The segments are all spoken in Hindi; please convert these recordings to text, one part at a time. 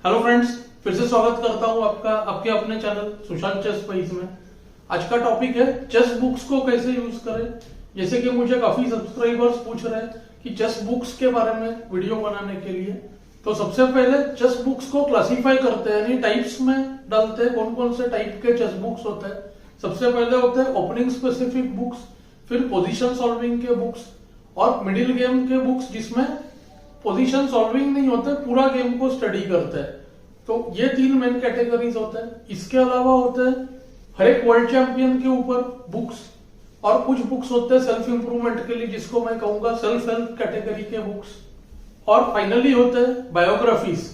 हेलो फ्रेंड्स, फिर से स्वागत करता हूं आपका आपके अपने चैनल सुशांत चेस पेज में। आज का टॉपिक है चेस बुक्स को कैसे यूज करें। जैसे कि मुझे काफी सब्सक्राइबर्स पूछ रहे हैं कि चेस बुक्स के बारे में वीडियो बनाने के लिए, तो सबसे पहले चेस बुक्स को क्लासिफाई करते हैं, यानी टाइप्स में डालते हैं कौन कौन से टाइप के चेस बुक्स होते हैं। सबसे पहले होते हैं ओपनिंग स्पेसिफिक बुक्स, फिर पोजीशन सॉल्विंग के बुक्स और मिडिल गेम के बुक्स जिसमें पोजीशन सॉल्विंग नहीं होते, पूरा गेम को स्टडी करते हैं। तो ये तीन मेन कैटेगरीज होते हैं। इसके अलावा होते हैं हर एक वर्ल्ड चैंपियन के ऊपर बुक्स, और कुछ बुक्स होते हैं सेल्फ इंप्रूवमेंट के लिए, जिसको मैं कहूंगा सेल्फ हेल्प कैटेगरी के बुक्स। और फाइनली होते हैं बायोग्राफीज,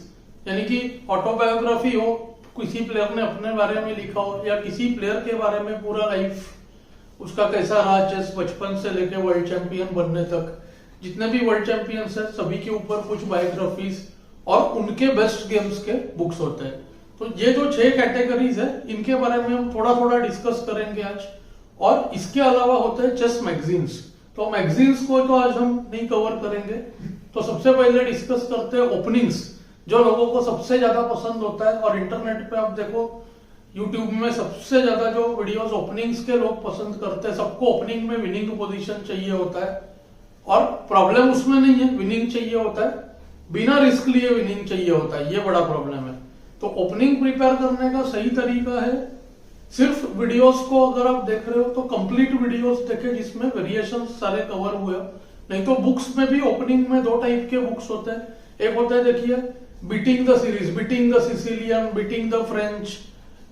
यानी कि ऑटोबायोग्राफी हो, किसी प्लेयर ने अपने बारे में लिखा हो या किसी प्लेयर के बारे में पूरा लाइफ उसका कैसा रहा, चेस बचपन से लेके वर्ल्ड चैंपियन बनने तक। जितने भी वर्ल्ड चैंपियंस हैं सभी के ऊपर कुछ बायोग्राफीज और उनके बेस्ट गेम्स के बुक्स होते हैं। तो ये जो 6 कैटेगरीज है इनके बारे में हम थोड़ा थोड़ा डिस्कस करेंगे आज। और इसके अलावा होते हैं चेस मैगजीन्स। तो मैगजीन्स को तो आज हम नहीं कवर करेंगे। तो सबसे पहले डिस्कस करते हैं ओपनिंग्स, जो लोगों को सबसे ज्यादा पसंद होता है। और इंटरनेट पे आप देखो, यूट्यूब में सबसे ज्यादा जो वीडियोस ओपनिंग्स के लोग पसंद करते हैं, सबको ओपनिंग में विनिंग पोजीशन चाहिए होता है। और प्रॉब्लम उसमें नहीं है, विनिंग चाहिए होता है, बिना रिस्क लिए विनिंग चाहिए होता है, ये बड़ा प्रॉब्लम है। तो ओपनिंग प्रिपेयर करने का सही तरीका है सिर्फ वीडियोस को अगर आप देख रहे हो तो कंप्लीट वीडियोस देखें जिसमें वेरिएशन सारे कवर हुए। नहीं तो बुक्स में भी ओपनिंग में 2 टाइप के बुक्स होते हैं। एक होता है देखिए beating the series, beating the Sicilian, beating the French.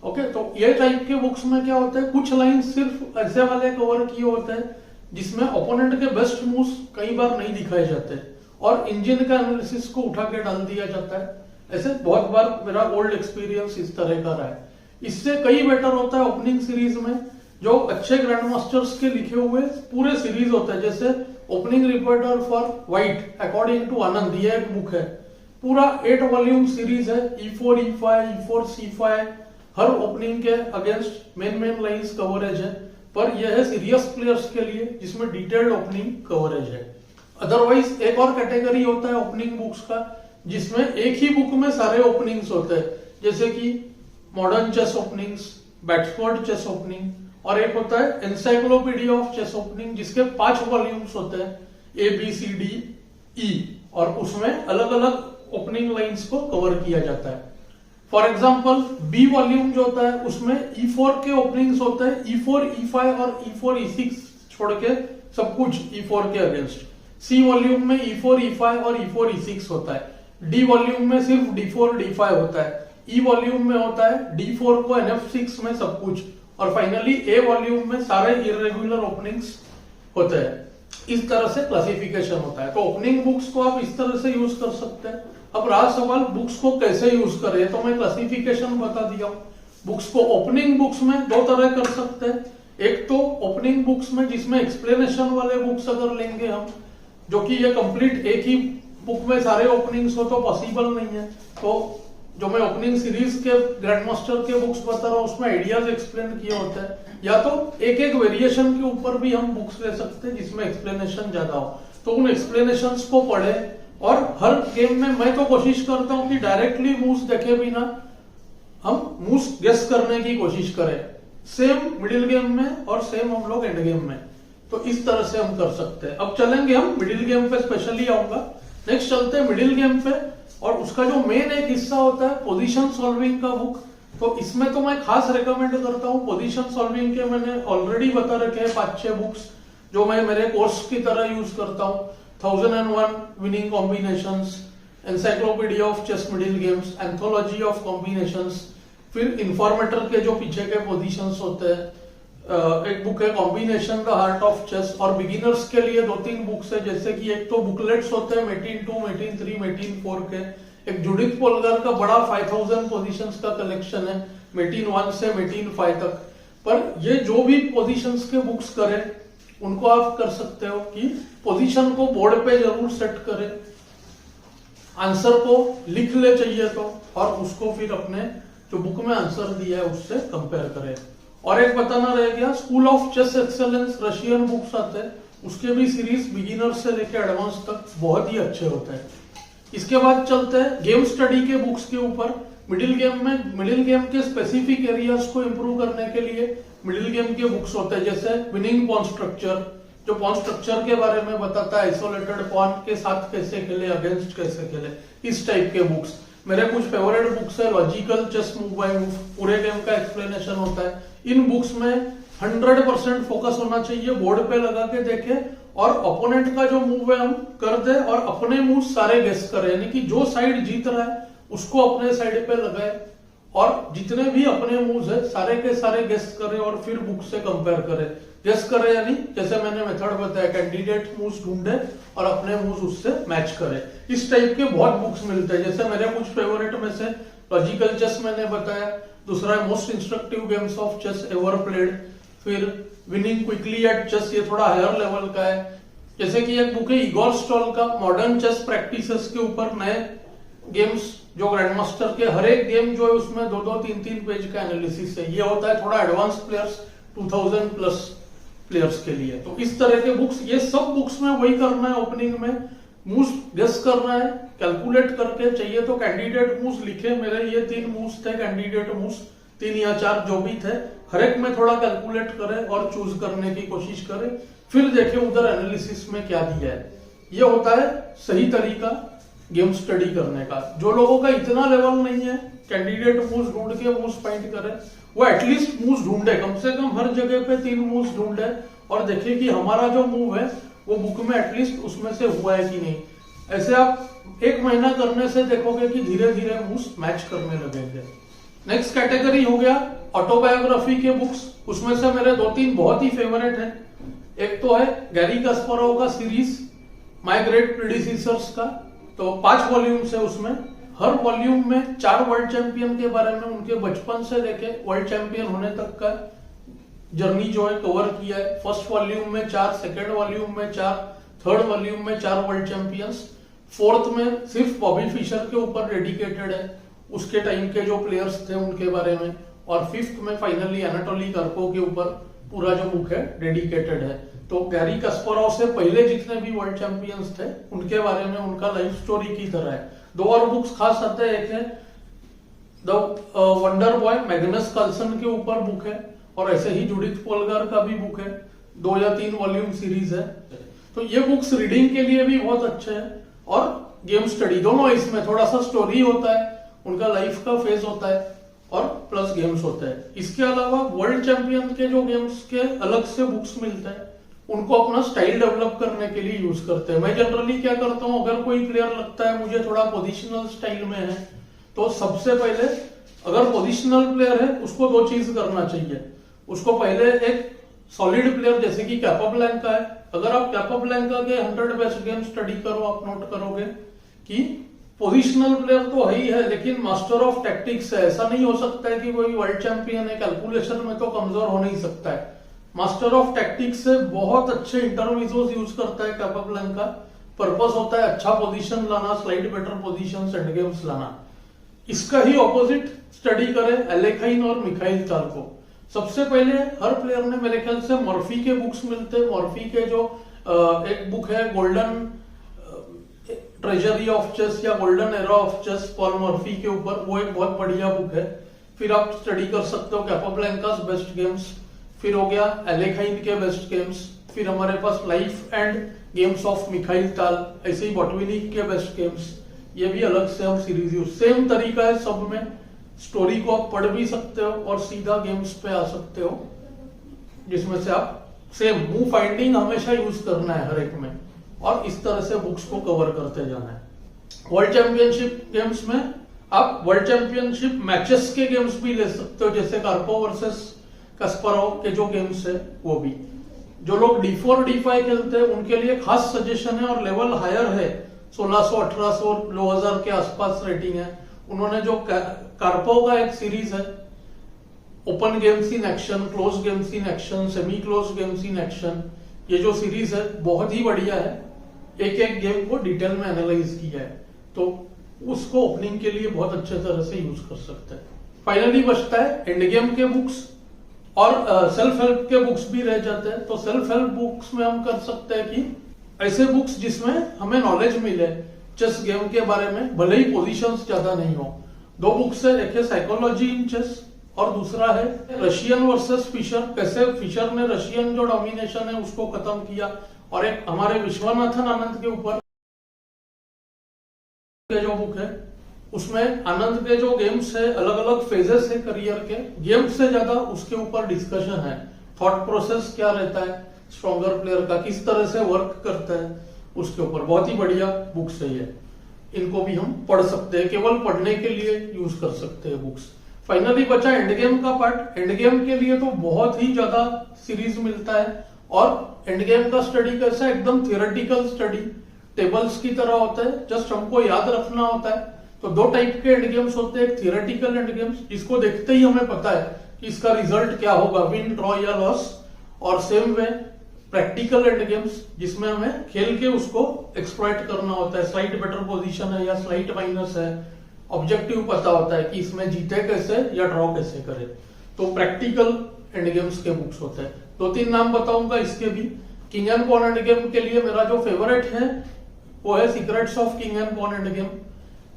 Okay, तो ये टाइप के बुक्स में क्या होता है, कुछ लाइन सिर्फ ऐसे वाले कवर किए होते हैं जिसमें ओपोनेंट के बेस्ट मूव्स कई बार नहीं दिखाए जाते और इंजन का एनालिसिस को उठा के डाल दिया जाता है। ऐसे बहुत बार मेरा ओल्ड एक्सपीरियंस इस तरह का रहा है। इससे कई बेटर होता है ओपनिंग सीरीज में जो अच्छे ग्रैंड मास्टर्स के लिखे हुए पूरे सीरीज होते हैं। जैसे opening repertoire for white according to Anand, ये एक बुक है, पूरा 8 वॉल्यूम सीरीज है। E4 E5 E4 C5 हर ओपनिंग के अगेंस्ट मेन लाइंस कवरेज है। पर यह है सीरियस प्लेयर्स के लिए जिसमें डिटेल्ड ओपनिंग कवरेज है। अदरवाइज एक और कैटेगरी होता है ओपनिंग बुक्स का जिसमें एक ही बुक में सारे ओपनिंग्स होते हैं, जैसे कि modern chess openings, Batsford chess opening, और एक होता है एनसाइक्लोपीडिया ऑफ चेस ओपनिंग जिसके 5 वॉल्यूम्स होते हैं, ABCDE, और उसमें अलग अलग ओपनिंग लाइंस को कवर किया जाता है। फॉर एग्जाम्पल बी वॉल्यूम जो होता है उसमें E4 के ओपनिंग्स होते हैं, E4 E5 और E4 E6 छोड़ के सब कुछ E4 के अगेंस्ट। सी वॉल्यूम में E4 E5 और E4 E6 होता है। डी वॉल्यूम में सिर्फ D4 D5 होता है। ई वॉल्यूम में होता है D4 को NF6 में सब कुछ, और फाइनली ए वॉल्यूम में सारे इरेगुलर ओपनिंग्स होते हैं। इस तरह से क्लासिफिकेशन होता है। तो ओपनिंग बुक्स को आप इस तरह से यूज कर सकते हैं। अब रहा सवाल बुक्स को कैसे यूज करें, तो मैं क्लासिफिकेशन बता दिया हूं। बुक्स को ओपनिंग बुक्स में 2 तरह कर सकते हैं। एक तो ओपनिंग बुक्स में जिसमें एक्सप्लेनेशन वाले बुक्स अगर लेंगे हम, जो कि ये कंप्लीट एक ही बुक में सारे ओपनिंग्स हो तो पॉसिबल नहीं है। तो जो मैं ओपनिंग सीरीज के ग्रैंड मास्टर के बुक्स बता रहा हूँ उसमें आइडियाज एक्सप्लेन किए होते हैं, या तो एक एक वेरिएशन के ऊपर भी हम बुक्स ले सकते हैं जिसमें एक्सप्लेनेशन ज्यादा हो। तो उन एक्सप्लेनेशन को पढ़े, और हर गेम में मैं तो कोशिश करता हूं कि डायरेक्टली मूव्स देखे बिना हम मूव्स गेस करने की कोशिश करें, सेम मिडिल गेम में और सेम हम लोग एंड गेम में। तो इस तरह से हम कर सकते हैं। अब चलेंगे हम मिडिल गेम पे, स्पेशली आऊंगा। नेक्स्ट चलते हैं मिडिल गेम पे, और उसका जो मेन एक हिस्सा होता है पोजीशन सॉल्विंग का बुक। तो इसमें तो मैं खास रेकमेंड करता हूँ पोजीशन सॉल्विंग के, मैंने ऑलरेडी बता रखे हैं 5-6 बुक्स जो मैं मेरे कोर्स की तरह यूज करता हूँ। 1001 winning combinations, encyclopedia of chess middle games, anthology of combinations, फिर इंफॉर्मेटर के जो पीछे के पोजीशंस होते हैं, एक बुक है combination the heart of chess. और बिगिनर्स के लिए 2-3 बुक्स है, जैसे कि एक तो बुकलेट्स होते हैं मेटिन 2, मेटिन 3, मेटिन 4 के। एक जुडिथ पोलगर का बड़ा 5000 पोजीशंस का कलेक्शन है, मेटिन 1 से मेटिन 5 तक। पर ये जो भी पोजीशंस के बुक्स करें उनको आप कर सकते हो कि पोजीशन को बोर्ड पे जरूर सेट करें, आंसर को लिख ले चाहिए तो, और उसको फिर अपने जो बुक में आंसर दिया है उससे कंपेयर करें। और एक बताना रह गया, school of chess excellence Russian books आते हैं, उसके भी सीरीज बिगिनर से लेकर एडवांस तक बहुत ही अच्छे होते हैं। इसके बाद चलते हैं गेम स्टडी के बुक्स के ऊपर। मिडिल गेम के स्पेसिफिक एरियाज को इंप्रूव करने के लिए मिडिल गेम के बुक्स होते हैं, जैसे विनिंग पॉन स्ट्रक्चर, जो पॉन स्ट्रक्चर के बारे में बताता है, आइसोलेटेड पॉन के साथ कैसे खेले, अगेंस्ट कैसे खेले, इस टाइप के बुक्स। मेरे कुछ फेवरेट बुक्स है, logical chess move by move, पूरे गेम का एक्सप्लेनेशन होता है। इन बुक्स में 100% फोकस होना चाहिए, बोर्ड पे लगा के देखे और ओपोनेंट का जो मूव है हम कर दे और अपने मूव सारे गेस करें, यानी कि जो साइड जीत रहा है उसको अपने साइड पे लगाए और जितने भी अपने मूव्स है सारे के सारे गेस करें और फिर बुक से कंपेयर करें। गेस करें यानी जैसे मैंने मेथड बताया, कैंडिडेट मूव्स ढूंढे और अपने मूव्स उससे मैच करें। इस टाइप के बहुत बुक्स मिलते हैं, जैसे मेरे कुछ फेवरेट में से लॉजिकल चेस मैंने बताया, दूसरा है most instructive games of chess ever played, फिर विनिंग क्विकली एट चेस, ये थोड़ा हायर लेवल का है। जैसे कि एक बुक है इगोर स्टॉल का मॉडर्न चेस प्रैक्टिसेस के ऊपर, नए गेम्स जो ग्रैंड मास्टर के, हर एक गेम जो है उसमें 2-2, 3-3 पेज का एनालिसिस है। ये होता है थोड़ा एडवांस प्लेयर्स, 2000 प्लस प्लेयर्स के लिए। तो इस तरह के बुक्स, ये सब बुक्स में वही करना है, ओपनिंग में मूव्स गेस करना है, कैलकुलेट करके, चाहिए तो कैंडिडेट मूव्स लिखे, मेरे ये 3 मूव्स थे कैंडिडेट मूव्स, 3 या 4 जो भी थे, हर एक में थोड़ा कैलकुलेट करें और चूज करने की कोशिश करें, फिर देखें उधर एनालिसिस में क्या दिया है। ये होता है सही तरीका गेम स्टडी करने का। जो लोगों का इतना लेवल नहीं है, कैंडिडेट मूव्स ढूंढ के मूव्स फाइंड करे, वो एटलीस्ट मूव्स ढूंढे, कम से कम हर जगह पे 3 मूव्स ढूंढे और देखे कि हमारा जो मूव है वो बुक में एटलीस्ट उसमें से हुआ है कि नहीं। ऐसे आप 1 महीना करने से देखोगे कि धीरे धीरे मूव्स मैच करने लगेंगे। नेक्स्ट कैटेगरी हो गया ऑटोबायोग्राफी के बुक्स। उसमें से मेरे 2-3 बहुत ही फेवरेट हैं। एक तो है गैरी कास्पारोव का सीरीज माय ग्रेट प्रेडिसेसर्स का, तो 5 वॉल्यूम्स है उसमें। हर वॉल्यूम में 4 वर्ल्ड चैंपियन के बारे में, उनके बचपन से लेके वर्ल्ड चैंपियन होने तक का जर्नी जो है कवर किया है। फर्स्ट वॉल्यूम में 4, सेकेंड वॉल्यूम में 4, थर्ड वॉल्यूम में 4 वर्ल्ड चैंपियंस, फोर्थ में सिर्फ बॉबी फिशर के ऊपर डेडिकेटेड है, उसके टाइम के जो प्लेयर्स थे उनके बारे में, और फिफ्थ में फाइनली एनाटोली कार्पोव के ऊपर पूरा जो बुक है डेडिकेटेड है। तो गैरी कास्पारोव से पहले जितने भी वर्ल्ड चैंपियंस थे उनके बारे में, उनका लाइफ स्टोरी की तरह है। 2 और बुक्स खास आते हैं, एक है the wonder boy Magnus Carlsen के ऊपर बुक है, और ऐसे ही जुडिथ पोलगार का भी बुक है, 2 या 3 वॉल्यूम सीरीज है। तो ये बुक्स रीडिंग के लिए भी बहुत अच्छे हैं और गेम स्टडी दोनों, इसमें थोड़ा सा स्टोरी होता है, उनका लाइफ का फेज होता है और प्लस गेम्स होते हैं। इसके अलावा वर्ल्ड चैंपियन के जो गेम्स के अलग से बुक्स मिलते हैं, उनको अपना स्टाइल डेवलप करने के लिए यूज करते हैं। मैं जनरली क्या करता हूं, अगर कोई प्लेयर लगता है मुझे थोड़ा पोजिशनल स्टाइल में है, तो सबसे पहले अगर पोजिशनल प्लेयर है उसको 2 चीज करना चाहिए। उसको पहले एक सॉलिड प्लेयर जैसे कि कैपाब्लैंका है, अगर आप कैपाब्लैंका के 100 बेस्ट गेम स्टडी करो, आप नोट करोगे कि पोजिशनल प्लेयर तो है ही है, लेकिन मास्टर ऑफ टैक्टिक्स है। ऐसा नहीं हो सकता है कि कोई वर्ल्ड चैंपियन है, कैलकुलेशन में तो कमजोर हो नहीं सकता है। मास्टर ऑफ टैक्टिक्स से बहुत अच्छे इंटरविजोस यूज करता है कैपाब्लैंका। पर्पस होता है अच्छा पोजीशन लाना, slide better position, and games लाना। इसका ही ऑपोजिट स्टडी करें एलेखाइन और मिखाइल ताल को। सबसे पहले हर प्लेयर ने, मेरे ख्याल से मॉर्फी के बुक्स मिलते हैं, मॉर्फी के जो एक बुक है गोल्डन ट्रेजरी ऑफ चेस या golden era of chess, Paul Morphy के ऊपर, वो एक बहुत बढ़िया बुक है। फिर आप स्टडी कर सकते हो कैपाब्लैंकास बेस्ट गेम्स, फिर हो गया एलेखाइन के बेस्ट गेम्स, फिर हमारे पास life and games of Mikhail Tal, ऐसे ही बॉटविनिक के बेस्ट गेम्स, ये भी अलग से हम सीरीज यूज। सेम तरीका है सब में, स्टोरी को आप पढ़ भी सकते हो और सीधा गेम्स पे आ सकते हो, जिसमें से आप सेम मूव फाइंडिंग हमेशा यूज करना है हर एक में, और इस तरह से बुक्स को कवर करते जाना है। वर्ल्ड चैंपियनशिप गेम्स में आप वर्ल्ड चैंपियनशिप मैचेस के गेम्स भी ले सकते हो, जैसे कार्पोव वर्सेस कास्पारोव के जो गेम्स है वो भी। जो लोग D4 D5 खेलते हैं उनके लिए खास सजेशन है, और लेवल हायर है, 1600 1800 2000 के आसपास रेटिंग है। उन्होंने जो कार्पोव का एक सीरीज है, open games in action, close games in action, semi close games in action, ये जो सीरीज है बहुत ही बढ़िया है। एक एक गेम को डिटेल में एनालाइज किया है, तो उसको ओपनिंग के लिए बहुत अच्छे तरह से यूज कर सकते हैं। फाइनली बचता है एंड गेम के बुक्स और सेल्फ हेल्प के बुक्स भी रह जाते हैं। तो सेल्फ हेल्प बुक्स में हम कर सकते हैं कि ऐसे बुक्स जिसमें हमें नॉलेज मिले चेस गेम के बारे में, भले ही पोजीशंस ज्यादा नहीं हो। 2 बुक्स है, एक है साइकोलॉजी इन चेस और दूसरा है रशियन वर्सेस फिशर, कैसे फिशर ने रशियन जो डोमिनेशन है उसको खत्म किया, और एक हमारे विश्वनाथन आनंद के ऊपर जो बुक है उसमें आनंद के जो गेम्स है, अलग अलग फेजेस है करियर के, गेम्स से ज्यादा उसके ऊपर डिस्कशन है, थॉट प्रोसेस क्या रहता है स्ट्रॉन्गर प्लेयर का, किस तरह से वर्क करता है, उसके ऊपर बहुत ही बढ़िया बुक्स है ये। इनको भी हम पढ़ सकते हैं, केवल पढ़ने के लिए यूज कर सकते हैं बुक्स। फाइनली बचा एंड गेम का पार्ट। एंड गेम के लिए तो बहुत ही ज्यादा सीरीज मिलता है, और एंड गेम का स्टडी कैसा, एकदम थियोरेटिकल स्टडी, टेबल्स की तरह होता है, जस्ट हमको याद रखना होता है। तो 2 टाइप के एंड गेम्स होते हैं, एक थियोरेटिकल एंड गेम्स जिसको देखते ही हमें पता है कि इसका रिजल्ट क्या होगा, विन ड्रॉ या लॉस, और same way practical and games जिसमें हमें खेल के उसको एक्सप्लॉइट करना होता है, स्लाइट बेटर पोजीशन है या स्लाइट माइनस है, ऑब्जेक्टिव पता होता है कि इसमें जीते कैसे या ड्रॉ कैसे करे, तो प्रैक्टिकल एंड गेम्स के बुक्स होते हैं। 2-3 नाम बताऊंगा इसके भी। King and pawn endgame के लिए मेरा जो फेवरेट है वो है secrets of king and pawn endgame.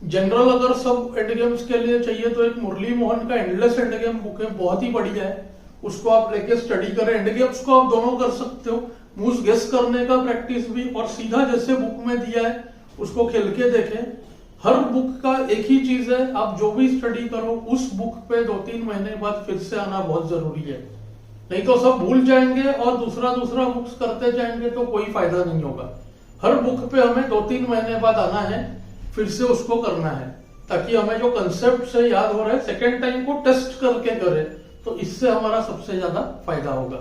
General अगर सब एंड गेम्स के लिए चाहिए तो एक मुरली मोहन का एंडलेस एंड गेम बुक है, बहुत ही बढ़िया है, उसको आप लेके स्टडी करें। एंड गेम्स को आप दोनों कर सकते हो, मूव्स गेस करने का प्रैक्टिस भी, और सीधा जैसे बुक में दिया है उसको खेल के देखें। हर बुक का एक ही चीज है, आप जो भी स्टडी करो उस बुक पे 2-3 महीने बाद फिर से आना बहुत जरूरी है, नहीं तो सब भूल जाएंगे और दूसरा बुक्स करते जाएंगे तो कोई फायदा नहीं होगा। हर बुक पे हमें 2-3 महीने बाद आना है, फिर से उसको करना है, ताकि हमें जो कंसेप्ट से याद हो रहा है सेकेंड टाइम को टेस्ट करके करें, तो इससे हमारा सबसे ज्यादा फायदा होगा।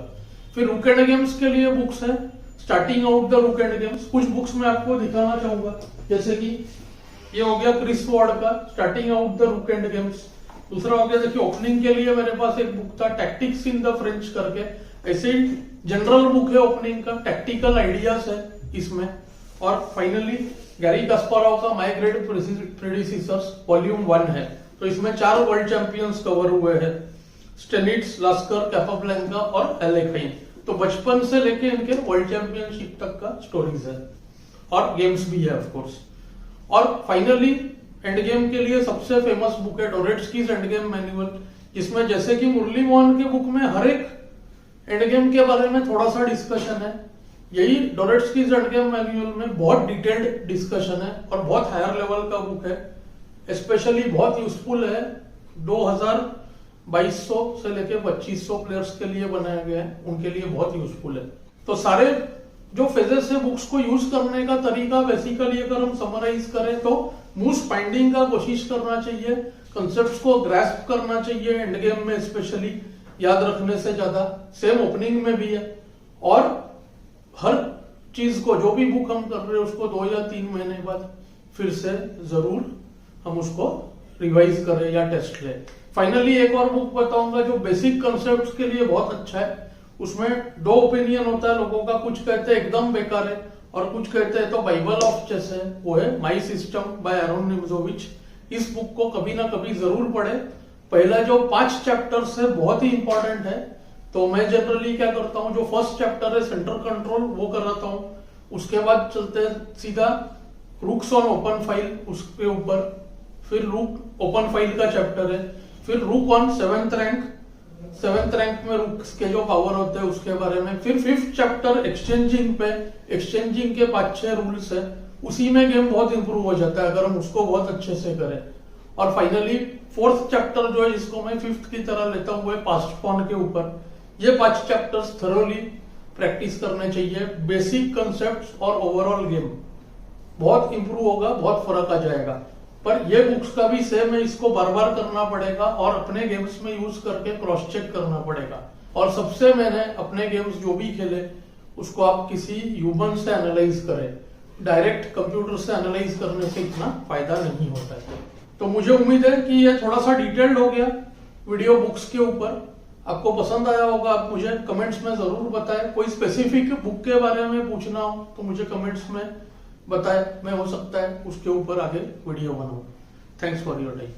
फिर रूक एंड गेम्स के लिए बुक्स है, स्टार्टिंग आउट द रूक एंड गेम्स। कुछ बुक्स मैं आपको दिखाना चाहूंगा, जैसे कि ये हो गया क्रिस वॉर्ड का स्टार्टिंग आउट द रूक एंड गेम्स। दूसरा हो गया, देखिए ओपनिंग के लिए मेरे पास एक बुक था टैक्टिक्स इन द फ्रेंच करके, ऐसे ही जनरल बुक है ओपनिंग का, टैक्टिकल आइडियाज है इसमें। और फाइनली गैरी कास्पारोव का माय ग्रेट प्रेडिसेसर्स वॉल्यूम 1 है, तो इसमें 4 वर्ल्ड चैंपियंस कवर हुए हैं, स्टेनिट्स, लास्कर, कैपाब्लैंका और एलेखाइन। तो बचपन से लेके इनके वर्ल्ड चैंपियनशिप तक का स्टोरीज है, और गेम्स भी है ऑफ कोर्स। और फाइनली एंड गेम के लिए सबसे फेमस बुक है डोरेट्स्कीज एंड गेम मैनुअल, जिसमें जैसे कि मुरली मोहन के बुक में हर एक एंड गेम के बारे में थोड़ा सा डिस्कशन है, यही डोरेट्स्कीज एंड गेम मैनुअल में बहुत डिटेल्ड डिस्कशन है और बहुत हायर लेवल का बुक है। स्पेशली बहुत यूजफुल है, 2200 से लेके 2500 प्लेयर्स के लिए बनाया गया है, उनके लिए बहुत यूजफुल है। तो सारे जो फेजेस है बुक्स को यूज करने का तरीका बेसिकली अगर हम समराइज करें तो मूव्स फाइंडिंग का कोशिश करना चाहिए, कंसेप्ट्स को ग्रैस्प करना चाहिए एंड गेम में स्पेशली, याद रखने से ज्यादा। सेम ओपनिंग में भी है, और हर चीज को जो भी बुक हम कर रहे हैं उसको 2 या 3 महीने बाद फिर से जरूर हम उसको रिवाइज करें या टेस्ट लें। फाइनली एक और बुक बताऊंगा जो बेसिक कंसेप्ट्स के लिए बहुत अच्छा है, उसमें 2 ओपिनियन होता है लोगों का, कुछ कहते हैं एकदम बेकार है और कुछ कहते हैं तो बाइबल ऑफ चेस है, वो है माई सिस्टम बाय एरोन निम्जोविच। इस बुक को कभी ना कभी जरूर पढ़े। पहला जो 5 चैप्टर्स है बहुत ही इंपॉर्टेंट है, तो मैं जनरली क्या करता हूं, जो फर्स्ट चैप्टर है सेंटर कंट्रोल वो कराता हूं, उसके बाद चलते हैं सीधा रूक्स ऑन ओपन फाइल उसके ऊपर, फिर रूक ओपन फाइल का चैप्टर है, फिर रूक ऑन 7th रैंक में रूक्स के जो पावर होते हैं उसके बारे में, फिर 5th चैप्टर एक्सचेंजिंग पे, एक्सचेंजिंग के 5-6 रूल्स है, उसी में गेम बहुत इंप्रूव हो जाता है अगर हम उसको बहुत अच्छे से करें। और फाइनली 4th चैप्टर जो है जिसको मैं 5th की तरह लेता हूं वो है पास्ट पॉन के ऊपर। ये 5 चैप्टर्स थरोली प्रैक्टिस करने चाहिए, बेसिक कंसेप्ट्स और ओवरऑल गेम बहुत इंप्रूव होगा, बहुत फर्क आ जाएगा। पर ये बुक्स का भी सेम है, इसको बार बार करना पड़ेगा और अपने गेम्स में यूज करके क्रॉस चेक करना पड़ेगा। और सबसे मैंने अपने गेम्स जो भी खेले उसको आप किसी ह्यूमन से एनालाइज करें, डायरेक्ट कंप्यूटर से एनालाइज करने से इतना फायदा नहीं होता है। तो मुझे उम्मीद है कि ये थोड़ा सा डिटेल्ड हो गया वीडियो बुक्स के ऊपर, आपको पसंद आया होगा। आप मुझे कमेंट्स में जरूर बताएं, कोई स्पेसिफिक बुक के बारे में पूछना हो तो मुझे कमेंट्स में बताएं, मैं हो सकता है उसके ऊपर आगे वीडियो बनाऊं। Thanks for your time.